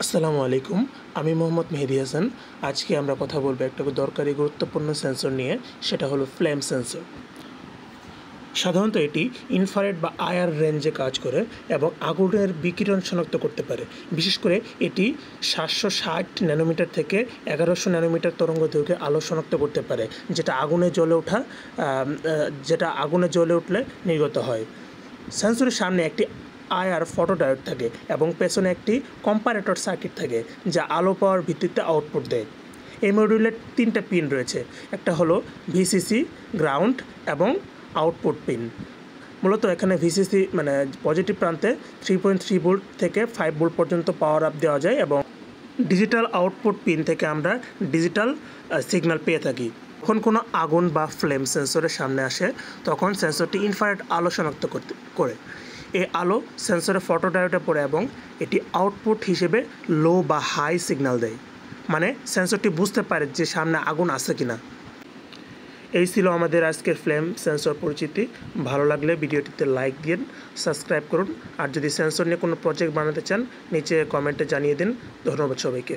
আসসালামু আলাইকুম। আমি মোহাম্মদ মেহেদী হাসান। আজকে আমরা কথা বলবো একটা দরকারি গুরুত্বপূর্ণ সেন্সর নিয়ে, সেটা হলো ফ্লেম সেন্সর। সাধারণত এটি ইনফ্রারেড বা আইআর রেঞ্জে কাজ করে এবং আগুনের বিকিরণ শনাক্ত করতে পারে। বিশেষ করে এটি 760 ন্যানোমিটার থেকে 1100 ন্যানোমিটার তরঙ্গদৈর্ঘ্যে আলো শনাক্ত করতে পারে, যেটা আগুনে জ্বলে উঠলে নির্গত হয়। সেন্সরের সামনে একটি আইআর ফটোডায়োড থাকে এবং পেছনে একটি কম্পারেটর সার্কিট থাকে, যা আলো পাওয়ার ভিত্তিতে আউটপুট দেয়। এই মডিউলের 3টা পিন রয়েছে। একটা হলো ভিসিসি, গ্রাউন্ড এবং আউটপুট পিন। মূলত এখানে ভিসিসি মানে পজিটিভ প্রান্তে 3.3 ভোল্ট থেকে 5 ভোল্ট পর্যন্ত পাওয়ার আপ দেওয়া যায় এবং ডিজিটাল আউটপুট পিন থেকে আমরা ডিজিটাল সিগন্যাল পেয়ে থাকি। যখন কোনো আগুন বা ফ্লেম সেন্সরের সামনে আসে, তখন সেন্সরটি ইনফ্রারেড আলো শনাক্ত করে। এই আলো সেন্সরে ফটোডায়োডে পড়ে এবং এটি আউটপুট হিসেবে লো বা হাই সিগন্যাল দেয়, মানে সেন্সরটি বুঝতে পারে যে সামনে আগুন আছে কিনা। এই ছিল আমাদের আজকের ফ্লেম সেন্সর পরিচিতি। ভালো লাগলে ভিডিওটিতে লাইক দিন, সাবস্ক্রাইব করুন। আর যদি সেন্সর নিয়ে কোনো প্রজেক্ট বানাতে চান, নিচে কমেন্টে জানিয়ে দিন। ধন্যবাদ সবাইকে।